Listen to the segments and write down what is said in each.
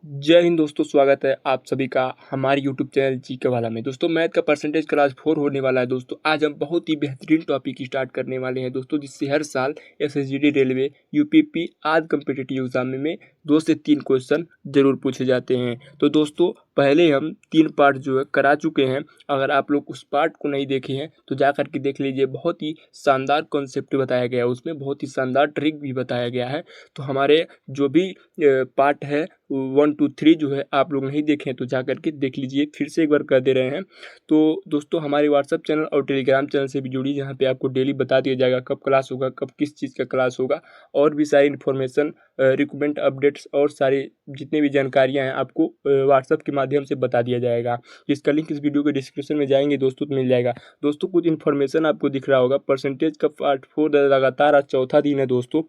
जय हिंद दोस्तों, स्वागत है आप सभी का हमारे यूट्यूब चैनल जीके वाला में। दोस्तों मैथ का परसेंटेज क्लास 4 होने वाला है। दोस्तों आज हम बहुत ही बेहतरीन टॉपिक स्टार्ट करने वाले हैं दोस्तों, जिससे हर साल एसएसजीडी, रेलवे, यूपीपी आदि कम्पिटिटिव एग्जाम में 2 से 3 क्वेश्चन जरूर पूछे जाते हैं। तो दोस्तों पहले हम 3 पार्ट जो है करा चुके हैं। अगर आप लोग उस पार्ट को नहीं देखे हैं तो जा करके देख लीजिए। बहुत ही शानदार कॉन्सेप्ट बताया गया है, उसमें बहुत ही शानदार ट्रिक भी बताया गया है। तो हमारे जो भी पार्ट है 1 2 3 जो है आप लोग नहीं देखें तो जा करके देख लीजिए। फिर से एक बार कर दे रहे हैं। तो दोस्तों हमारे व्हाट्सअप चैनल और टेलीग्राम चैनल से भी जुड़िए, जहाँ पे आपको डेली बता दिया जाएगा कब क्लास होगा, कब किस चीज़ का क्लास होगा, और भी सारी इन्फॉर्मेशन, रिक्रूटमेंट अपडेट्स और सारी जितनी भी जानकारियाँ हैं आपको व्हाट्सअप के माध्यम से बता दिया जाएगा। जिसका लिंक इस वीडियो के डिस्क्रिप्शन में जाएंगे दोस्तों तो मिल जाएगा। दोस्तों कुछ इन्फॉर्मेशन आपको दिख रहा होगा, परसेंटेज का पार्ट 4 लगातार आज चौथा दिन है दोस्तों,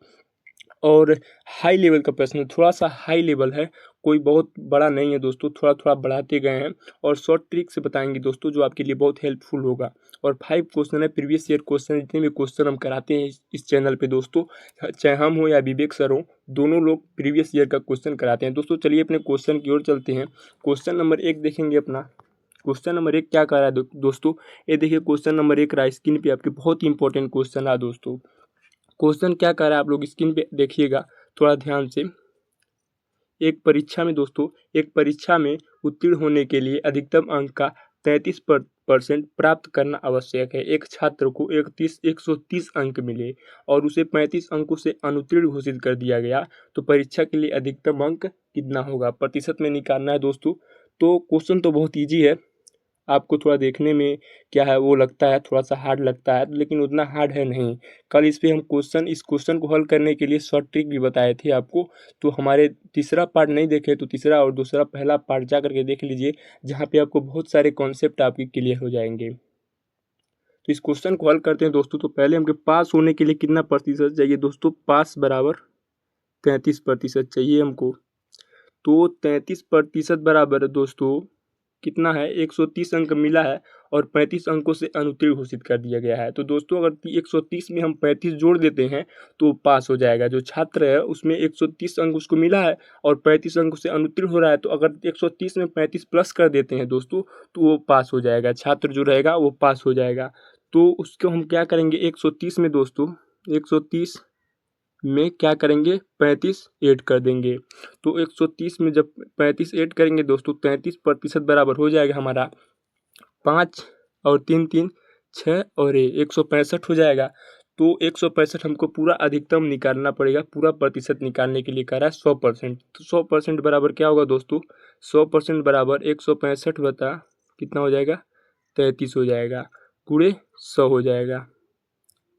और हाई लेवल का प्रश्न, थोड़ा सा हाई लेवल है, कोई बहुत बड़ा नहीं है दोस्तों, थोड़ा थोड़ा बढ़ाते गए हैं और शॉर्ट ट्रिक से बताएंगे दोस्तों, जो आपके लिए बहुत हेल्पफुल होगा। और 5 क्वेश्चन है, प्रीवियस ईयर क्वेश्चन। जितने भी क्वेश्चन हम कराते हैं इस चैनल पे दोस्तों, चाहे हम हो या विवेक सर हो, दोनों लोग प्रीवियस ईयर का क्वेश्चन कराते हैं। दोस्तों चलिए अपने क्वेश्चन की ओर चलते हैं। क्वेश्चन नंबर 1 देखेंगे अपना। क्वेश्चन नंबर 1 क्या कर रहा है दोस्तों, ये देखिए क्वेश्चन नंबर 1 रहा स्क्रीन पे आपके, बहुत ही इंपॉर्टेंट क्वेश्चन रहा दोस्तों। क्वेश्चन क्या कर रहा है आप लोग स्क्रीन पे देखिएगा थोड़ा ध्यान से। एक परीक्षा में उत्तीर्ण होने के लिए अधिकतम अंक का 33% प्राप्त करना आवश्यक है। एक छात्र को 130 अंक मिले और उसे 35 अंकों से अनुत्तीर्ण घोषित कर दिया गया, तो परीक्षा के लिए अधिकतम अंक कितना होगा, प्रतिशत में निकालना है दोस्तों। तो क्वेश्चन तो बहुत ईजी है, आपको थोड़ा देखने में क्या है वो लगता है, थोड़ा सा हार्ड लगता है, लेकिन उतना हार्ड है नहीं। कल इस पे हम इस क्वेश्चन को हल करने के लिए शॉर्ट ट्रिक भी बताए थे आपको। तो हमारे तीसरा पार्ट नहीं देखे तो तीसरा और दूसरा पहला पार्ट जा करके देख लीजिए, जहाँ पे आपको बहुत सारे कॉन्सेप्ट आपके क्लियर हो जाएंगे। तो इस क्वेश्चन को हल करते हैं दोस्तों। तो पहले हमके पास होने के लिए कितना प्रतिशत चाहिए दोस्तों, पास बराबर 33% चाहिए हमको। तो 33% बराबर है दोस्तों कितना है, 130 अंक मिला है और 35 अंकों से अनुत्तीर्ण घोषित कर दिया गया है। तो दोस्तों अगर 130 में हम 35 जोड़ देते हैं तो पास हो जाएगा। जो छात्र है उसमें 130 अंक उसको मिला है और 35 अंकों से अनुत्तीर्ण हो रहा है, तो अगर 130 में 35 प्लस कर देते हैं दोस्तों तो वो पास हो जाएगा, छात्र जो रहेगा वो पास हो जाएगा। तो उसको हम क्या करेंगे, 130 में दोस्तों 130 में क्या करेंगे, 35 ऐड कर देंगे। तो 130 में जब 35 ऐड करेंगे दोस्तों, 33% बराबर हो जाएगा हमारा 5 और 3 3 6 और 165 हो जाएगा। तो 165 हमको पूरा अधिकतम निकालना पड़ेगा। पूरा प्रतिशत निकालने के लिए कह रहा है 100%। तो 100% बराबर क्या होगा दोस्तों, 100% बराबर 165 बता कितना हो जाएगा, 33 हो जाएगा, पूरे 100 हो जाएगा।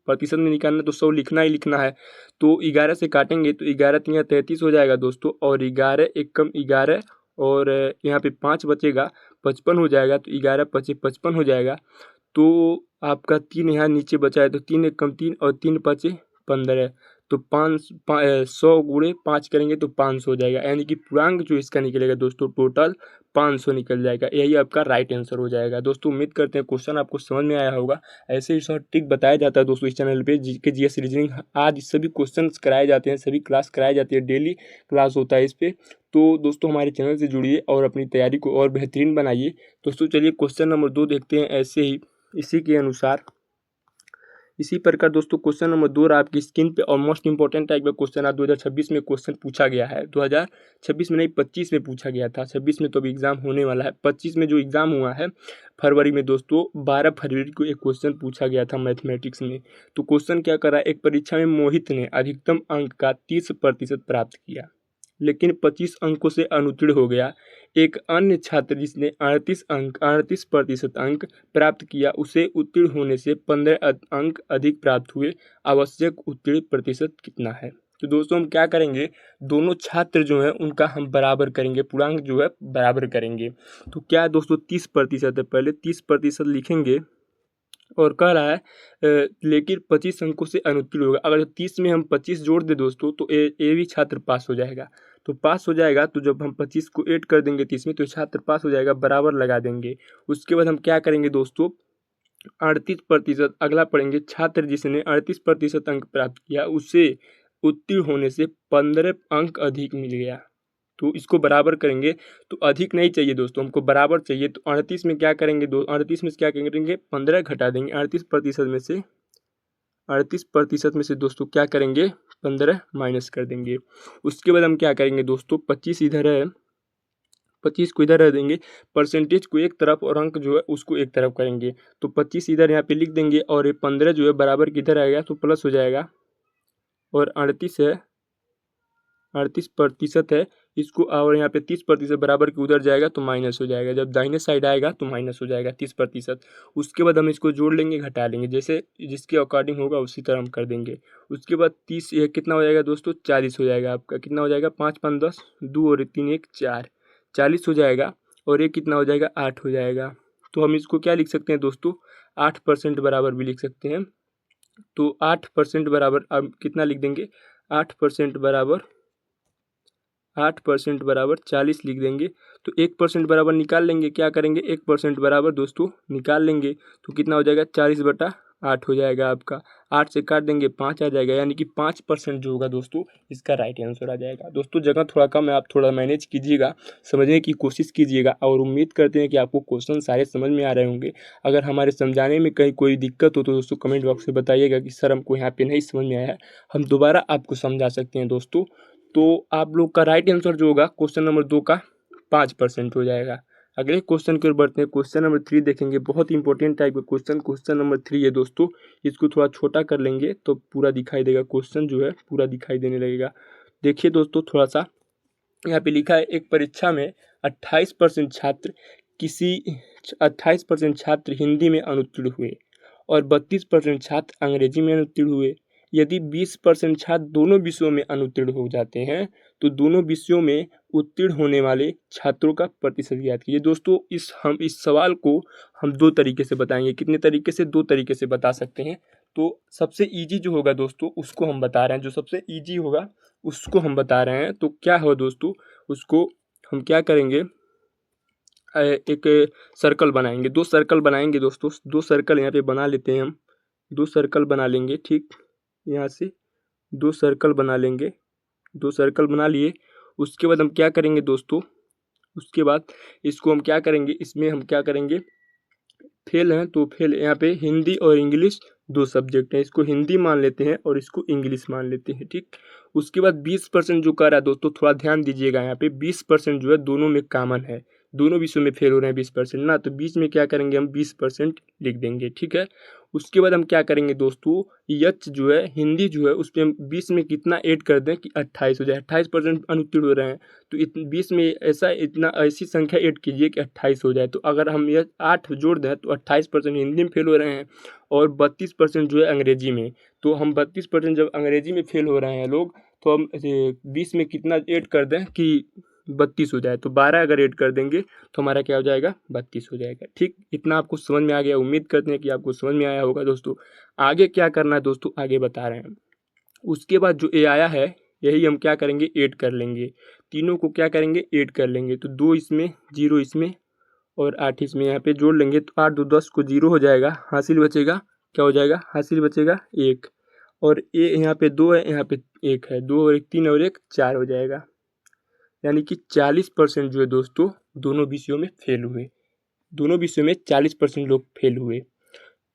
प्रतिशत में निकालना तो 100 लिखना ही लिखना है। तो 11 से काटेंगे तो 11 तिया 33 हो जाएगा दोस्तों, और 11 एक कम 11 और यहाँ पे 5 बचेगा, 55 हो जाएगा। तो 11 पचे 55 हो जाएगा। तो आपका 3 यहाँ नीचे बचा है, तो 3 एक कम 3 और 3 पचे 15। तो 100 गुणे 5 करेंगे तो 500 हो जाएगा, यानी कि पूर्णांक जो इसका निकलेगा दोस्तों टोटल 500 निकल जाएगा। यही आपका राइट आंसर हो जाएगा। दोस्तों उम्मीद करते हैं क्वेश्चन आपको समझ में आया होगा। ऐसे ही शॉर्ट ट्रिक बताया जाता है दोस्तों इस चैनल पे। जीके जीएस रीजनिंग आज सभी क्वेश्चन कराए जाते हैं, सभी क्लास कराई जाती है, डेली क्लास होता है इस पर। तो दोस्तों हमारे चैनल से जुड़िए और अपनी तैयारी को और बेहतरीन बनाइए। दोस्तों चलिए क्वेश्चन नंबर 2 देखते हैं। ऐसे ही इसी के अनुसार इसी प्रकार दोस्तों क्वेश्चन नंबर 2 रहा आपकी स्क्रीन पे, और मोस्ट इंपॉर्टेंट टाइप का क्वेश्चन है। 2026 में क्वेश्चन पूछा गया है, 2026 में नहीं 25 में पूछा गया था। 26 में तो अभी एग्जाम होने वाला है। 25 में जो एग्जाम हुआ है फरवरी में दोस्तों, 12 फरवरी को एक क्वेश्चन पूछा गया था मैथमेटिक्स में। तो क्वेश्चन क्या करा, एक परीक्षा में मोहित ने अधिकतम अंक का 30% प्राप्त किया लेकिन 25 अंकों से अनुत्तीर्ण हो गया। एक अन्य छात्र जिसने 38% अंक प्राप्त किया, उसे उत्तीर्ण होने से 15 अंक अधिक प्राप्त हुए। आवश्यक उत्तीर्ण प्रतिशत कितना है। तो दोस्तों हम क्या करेंगे, दोनों छात्र जो हैं उनका हम बराबर करेंगे, पूर्णांक जो है बराबर करेंगे। तो क्या है दोस्तों 30% है, पहले 30% लिखेंगे और कह रहा है लेकिन 25 अंकों से अनुत्तीर्ण होगा। अगर 30 में हम 25 जोड़ दे दोस्तों तो ए भी छात्र पास हो जाएगा। तो पास हो जाएगा, तो जब हम 25 को ऐड कर देंगे 30 में तो छात्र पास हो जाएगा, बराबर लगा देंगे। उसके बाद हम क्या करेंगे दोस्तों, 38% अगला पढ़ेंगे। छात्र जिसने 38% अंक प्राप्त किया, उसे उत्तीर्ण होने से 15 अंक अधिक मिल गया। तो इसको बराबर करेंगे तो अधिक नहीं चाहिए दोस्तों, हमको बराबर चाहिए। तो 38 में क्या करेंगे 38 में से क्या करेंगे 15 घटा देंगे। 38% में से दोस्तों क्या करेंगे 15 माइनस कर देंगे। उसके बाद हम क्या करेंगे दोस्तों 25 इधर है, 25 को इधर रख देंगे, परसेंटेज को एक तरफ और अंक जो है उसको एक तरफ करेंगे। तो 25 इधर यहाँ पे लिख देंगे और ये 15 जो है बराबर किधर आएगा तो प्लस हो जाएगा। और 38 है, 38% है इसको, और यहाँ पे 30% बराबर के उधर जाएगा तो माइनस हो जाएगा। जब दाहिने साइड आएगा तो माइनस हो जाएगा 30%। उसके बाद हम इसको जोड़ लेंगे घटा लेंगे, जैसे जिसके अकॉर्डिंग होगा उसी तरह हम कर देंगे। उसके बाद 30 ये कितना हो जाएगा दोस्तों 40 हो जाएगा आपका। कितना हो जाएगा 5 5 10, 2 और 3 1 4, 40 हो जाएगा। और ये कितना हो जाएगा 8 हो जाएगा। तो हम इसको क्या लिख सकते हैं दोस्तों 8% बराबर भी लिख सकते हैं। तो 8% बराबर अब कितना लिख देंगे 8% बराबर 8% बराबर 40 लिख देंगे। तो 1% बराबर निकाल लेंगे, क्या करेंगे 1% बराबर दोस्तों निकाल लेंगे। तो कितना हो जाएगा 40/8 हो जाएगा आपका। 8 से काट देंगे 5 आ जाएगा, यानी कि 5% जो होगा दोस्तों इसका राइट आंसर आ जाएगा। दोस्तों जगह थोड़ा कम है, आप थोड़ा मैनेज कीजिएगा, समझने की कोशिश कीजिएगा, और उम्मीद करते हैं कि आपको क्वेश्चन सारे समझ में आ रहे होंगे। अगर हमारे समझाने में कहीं कोई दिक्कत हो तो दोस्तों कमेंट बॉक्स में बताइएगा कि सर हमको यहाँ पे नहीं समझ में आया, हम दोबारा आपको समझा सकते हैं दोस्तों। तो आप लोग का राइट आंसर जो होगा क्वेश्चन नंबर 2 का 5% हो जाएगा। अगले क्वेश्चन की ओर बढ़ते हैं। क्वेश्चन नंबर 3 देखेंगे, बहुत इंपॉर्टेंट टाइप का क्वेश्चन। क्वेश्चन नंबर 3 है दोस्तों, इसको थोड़ा छोटा कर लेंगे तो पूरा दिखाई देगा, क्वेश्चन जो है पूरा दिखाई देने लगेगा। देखिए दोस्तों थोड़ा सा यहाँ पे लिखा है, एक परीक्षा में 28% छात्र किसी 28% छात्र हिंदी में अनुत्तीर्ण हुए और 32% छात्र अंग्रेजी में अनुत्तीर्ण हुए। यदि 20% छात्र दोनों विषयों में अनुत्तीर्ण हो जाते हैं तो दोनों विषयों में उत्तीर्ण होने वाले छात्रों का प्रतिशत ज्ञात कीजिए। दोस्तों हम इस सवाल को हम 2 तरीके से बताएंगे। कितने तरीके से 2 तरीके से बता सकते हैं। तो सबसे इजी जो होगा दोस्तों उसको हम बता रहे हैं, जो सबसे इजी होगा उसको हम बता रहे हैं। तो क्या हो दोस्तों, उसको हम क्या करेंगे एक सर्कल बनाएंगे, 2 सर्कल बनाएंगे दोस्तों। 2 सर्कल यहाँ पे बना लेते हैं हम, 2 सर्कल बना लेंगे। ठीक, यहाँ से 2 सर्कल बना लेंगे, 2 सर्कल बना लिए। उसके बाद हम क्या करेंगे दोस्तों, उसके बाद इसको हम क्या करेंगे, इसमें हम क्या करेंगे फेल हैं तो फेल, यहाँ पे हिंदी और इंग्लिश 2 सब्जेक्ट हैं, इसको हिंदी मान लेते हैं और इसको इंग्लिश मान लेते हैं। ठीक, उसके बाद 20% जो कर रहा है दोस्तों थोड़ा ध्यान दीजिएगा, यहाँ पे 20% जो है दोनों में कॉमन है, दोनों विषयों में फेल हो रहे हैं 20% ना, तो बीच में क्या करेंगे हम 20% लिख देंगे। ठीक है, उसके बाद हम क्या करेंगे दोस्तों, यच जो है हिंदी जो है उस पर हम 20 में कितना ऐड कर दें कि 28 हो जाए। 28% अनुत्तीर्ण हो रहे हैं तो 20 में ऐसी संख्या ऐड कीजिए कि 28 हो जाए। तो अगर हम यह 8 जोड़ दें तो 28% हिंदी में फेल हो रहे हैं और 32% जो है अंग्रेजी में। तो हम 32% जब अंग्रेजी में फेल हो रहे हैं लोग, तो हम 20 में कितना ऐड कर दें कि 32 हो जाए। तो 12 अगर ऐड कर देंगे तो हमारा क्या हो जाएगा 32 हो जाएगा। ठीक, इतना आपको समझ में आ गया, उम्मीद करते हैं कि आपको समझ में आया होगा दोस्तों। आगे क्या करना है दोस्तों आगे बता रहे हैं। उसके बाद जो ए आया है यही हम क्या करेंगे ऐड कर लेंगे, तीनों को क्या करेंगे ऐड कर लेंगे। तो 2 इसमें 0 इसमें और 8 इसमें, यहाँ पे जोड़ लेंगे तो 8 2 10 को 0 हो जाएगा, हासिल बचेगा क्या हो जाएगा, हासिल बचेगा 1। और ए यहाँ पे 2 है, यहाँ पे 1 है, 2 और 1 3 और 1 4 हो जाएगा। यानी कि 40% जो है दोस्तों दोनों विषयों में फेल हुए, दोनों विषयों में 40% लोग फेल हुए।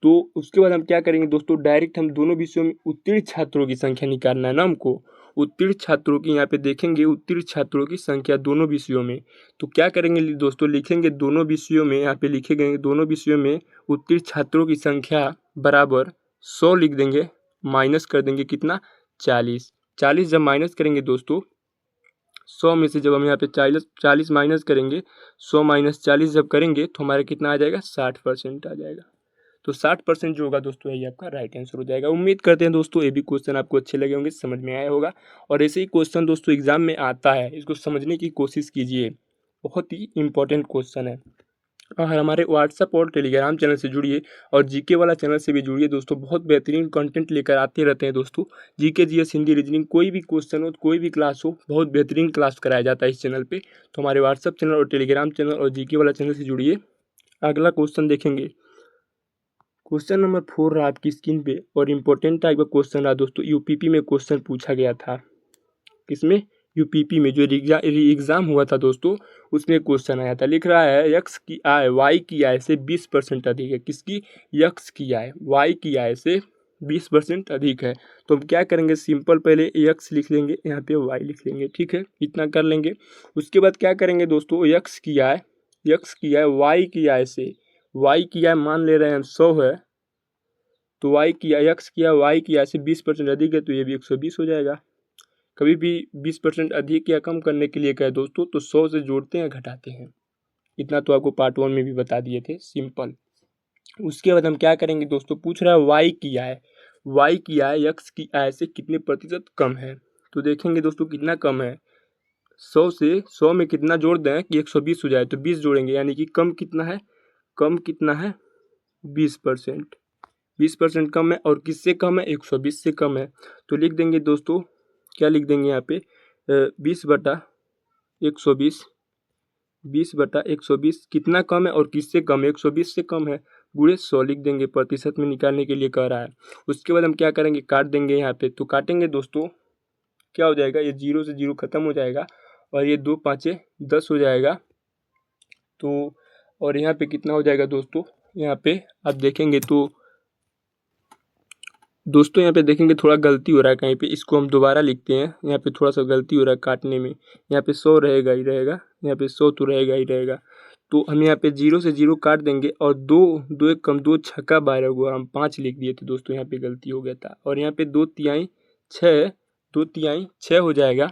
तो उसके बाद हम क्या करेंगे दोस्तों, डायरेक्ट हम दोनों विषयों में उत्तीर्ण छात्रों की संख्या निकालना है ना हमको। उत्तीर्ण छात्रों की यहाँ पे देखेंगे, उत्तीर्ण छात्रों की संख्या दोनों विषयों में। तो क्या करेंगे दोस्तों, लिखेंगे दोनों विषयों में, यहाँ पे लिखे गए दोनों विषयों में उत्तीर्ण छात्रों की संख्या बराबर 100 लिख देंगे, माइनस कर देंगे कितना 40। 40 जब माइनस करेंगे दोस्तों 100 में से, जब हम यहाँ पे 40 माइनस करेंगे, 100 माइनस 40 जब करेंगे तो हमारा कितना आ जाएगा 60% आ जाएगा। तो 60% जो होगा दोस्तों यही आपका राइट आंसर हो जाएगा। उम्मीद करते हैं दोस्तों ये भी क्वेश्चन आपको अच्छे लगे होंगे, समझ में आया होगा। और ऐसे ही क्वेश्चन दोस्तों एग्जाम में आता है, इसको समझने की कोशिश कीजिए, बहुत ही इंपॉर्टेंट क्वेश्चन है। और हमारे व्हाट्सअप और टेलीग्राम चैनल से जुड़िए और जीके वाला चैनल से भी जुड़िए दोस्तों, बहुत बेहतरीन कंटेंट लेकर आते रहते हैं दोस्तों। जीके जीएस हिंदी रीजनिंग कोई भी क्वेश्चन हो, कोई भी क्लास हो, बहुत बेहतरीन क्लास कराया जाता है इस चैनल पे। तो हमारे व्हाट्सअप चैनल और टेलीग्राम चैनल और जीके वाला चैनल से जुड़िए। अगला क्वेश्चन देखेंगे, क्वेश्चन नंबर 4 रहा आपकी स्क्रीन पे और इम्पोर्टेंट टाइप का क्वेश्चन रहा दोस्तों। यूपीपी में क्वेश्चन पूछा गया था, किसमें यूपीपी में जो एग्ज़ाम हुआ था दोस्तों, उसमें क्वेश्चन आया था। लिख रहा है एक्स की आय वाई की आय से 20% अधिक है। किसकी? एक्स की आय वाई की आय से 20% अधिक है। तो हम क्या करेंगे, सिंपल पहले एक्स लिख लेंगे, यहाँ पे वाई लिख लेंगे, ठीक है, इतना कर लेंगे। उसके बाद क्या करेंगे दोस्तों, एक्स की आय वाई की आय से, वाई की आय मान ले रहे हैं हम 100 है, तो वाई की आय एक्स की आय वाई की आय से 20% अधिक है, तो ये भी 120 हो जाएगा। कभी भी 20% अधिक या कम करने के लिए कहे दोस्तों, तो 100 से जोड़ते हैं घटाते हैं। इतना तो आपको पार्ट 1 में भी बता दिए थे, सिंपल। उसके बाद हम क्या करेंगे दोस्तों, पूछ रहा है वाई की आय एक्स की आय से कितने प्रतिशत कम है। तो देखेंगे दोस्तों कितना कम है, 100 से 100 में कितना जोड़ दें कि 120 हो जाए, तो 20 जोड़ेंगे, यानी कि कम कितना है, 20%। 20% कम है, और किससे कम है, 120 से कम है। तो लिख देंगे दोस्तों, क्या लिख देंगे यहाँ पे, 20/120, 20/120 कितना कम है और किससे कम है, 120 से कम है, गुणे 100 लिख देंगे, प्रतिशत में निकालने के लिए कह रहा है। उसके बाद हम क्या करेंगे, काट देंगे यहाँ पे। तो काटेंगे दोस्तों, क्या हो जाएगा, ये 0 से 0 खत्म हो जाएगा, और ये 2 5 10 हो जाएगा। तो और यहाँ पे कितना हो जाएगा दोस्तों, यहाँ पे आप देखेंगे तो दोस्तों यहाँ पे देखेंगे थोड़ा गलती हो रहा है कहीं पे, इसको हम दोबारा लिखते हैं। यहाँ पे थोड़ा सा गलती हो रहा है काटने में, यहाँ पे 100 रहेगा ही रहेगा, यहाँ पे 100 तो रहेगा ही रहेगा। तो हम यहाँ पे 0 से 0 काट देंगे, और दो दो एक कम, 2 छक्का 12 हुआ, हम 5 लिख दिए थे दोस्तों, यहाँ पे गलती हो गया था। और यहाँ पे 2 तिहाई 6 हो जाएगा,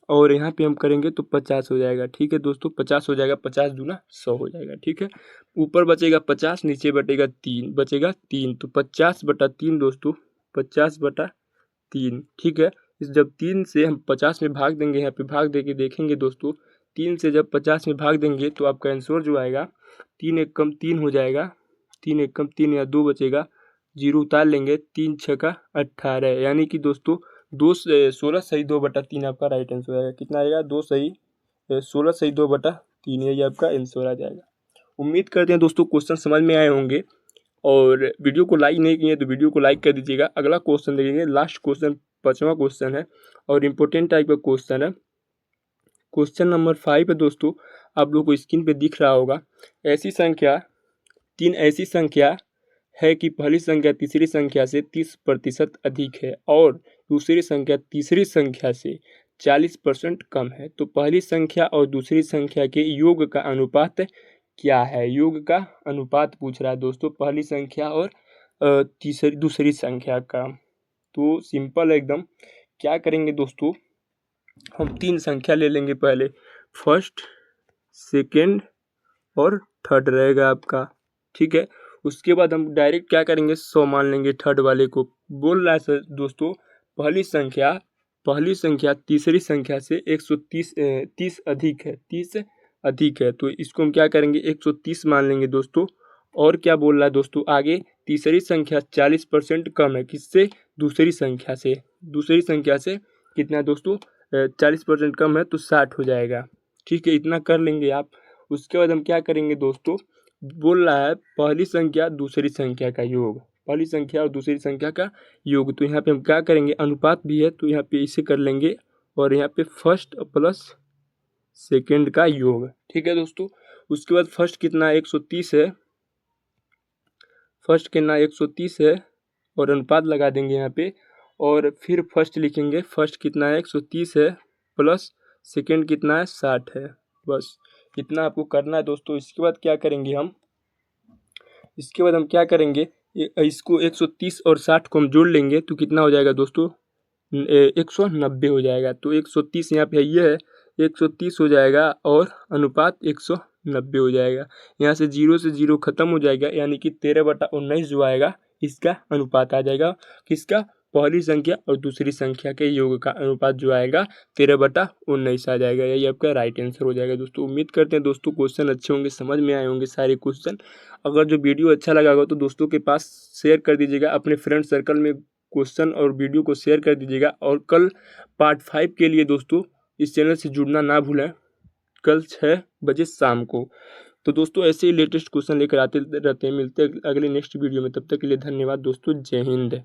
और यहाँ पे हम करेंगे तो 50 हो जाएगा, ठीक है दोस्तों, 50 हो जाएगा, 50 दूना 100 हो जाएगा, ठीक है। ऊपर बचेगा 50, नीचे बचेगा 3, तो 50/3 दोस्तों, 50/3, ठीक है। इस जब 3 से हम 50 में भाग देंगे, यहाँ पे भाग दे के देखेंगे दोस्तों, 3 से जब 50 में भाग देंगे तो आपका आंसर जो आएगा, 3 एक कम 3 हो जाएगा, 3 एक कम 3 या 2 बचेगा, 0 उतार लेंगे, 3 छक्का 18, यानी कि दोस्तों 16 सही 2/3 आपका राइट आंसर आएगा। कितना आएगा, 16 सही 2/3, यही आपका आंसर आ जाएगा। उम्मीद करते हैं दोस्तों क्वेश्चन समझ में आए होंगे, और वीडियो को लाइक नहीं किए तो वीडियो को लाइक कर दीजिएगा। अगला क्वेश्चन देखेंगे, लास्ट क्वेश्चन 5वां क्वेश्चन है, और इम्पोर्टेंट टाइप का क्वेश्चन है। क्वेश्चन नंबर 5 है दोस्तों, आप लोग को स्क्रीन पे दिख रहा होगा। तीन ऐसी संख्या है कि पहली संख्या तीसरी संख्या से 30% अधिक है, और दूसरी संख्या तीसरी संख्या से 40% कम है। तो पहली संख्या और दूसरी संख्या के योग का अनुपात क्या है। योग का अनुपात पूछ रहा है दोस्तों, पहली संख्या और दूसरी संख्या का। तो सिंपल है एकदम। क्या करेंगे दोस्तों, हम 3 संख्या ले लेंगे पहले, फर्स्ट, सेकेंड और थर्ड रहेगा आपका, ठीक है। उसके बाद हम डायरेक्ट क्या करेंगे, 100 मान लेंगे थर्ड वाले को। बोल रहा है सर दोस्तों, पहली संख्या तीसरी संख्या से 30 अधिक है, तो इसको हम क्या करेंगे, 130 मान लेंगे दोस्तों। और क्या बोल रहा है दोस्तों आगे, तीसरी संख्या 40% कम है, किससे, दूसरी संख्या से कितना दोस्तों, 40% कम है, तो 60 हो जाएगा, ठीक है, इतना कर लेंगे आप। उसके बाद हम क्या करेंगे दोस्तों, बोल रहा है पहली संख्या दूसरी संख्या का योग, पहली संख्या और दूसरी संख्या का योग। तो यहाँ पे हम क्या करेंगे, अनुपात भी है तो यहाँ पे इसे कर लेंगे, और यहाँ पे फर्स्ट प्लस सेकेंड का योग, ठीक है दोस्तों। उसके बाद फर्स्ट कितना 130 है, और अनुपात लगा देंगे यहाँ पे, और फिर फर्स्ट लिखेंगे, फर्स्ट कितना है 130 है, प्लस सेकेंड कितना है 60 है, बस इतना आपको करना है दोस्तों। इसके बाद हम क्या करेंगे, इसको 130 और 60 को हम जोड़ लेंगे तो कितना हो जाएगा दोस्तों, 190 हो जाएगा। तो 130 यहाँ पे ये है, 130 हो जाएगा, और अनुपात 190 हो जाएगा। यहाँ से 0 से 0 खत्म हो जाएगा, यानी कि 13/19 जो आएगा इसका अनुपात आ जाएगा, किसका, पहली संख्या और दूसरी संख्या के योग का अनुपात जो आएगा 13/19 आ जाएगा। यही आपका राइट आंसर हो जाएगा दोस्तों। उम्मीद करते हैं दोस्तों क्वेश्चन अच्छे होंगे, समझ में आए होंगे सारे क्वेश्चन। अगर जो वीडियो अच्छा लगा हो तो दोस्तों के पास शेयर कर दीजिएगा, अपने फ्रेंड सर्कल में क्वेश्चन और वीडियो को शेयर कर दीजिएगा। और कल पार्ट 5 के लिए दोस्तों इस चैनल से जुड़ना ना भूलें, कल 6 बजे शाम को। तो दोस्तों ऐसे ही लेटेस्ट क्वेश्चन लेकर आते रहते हैं, मिलते हैं अगले नेक्स्ट वीडियो में, तब तक के लिए धन्यवाद दोस्तों, जय हिंद।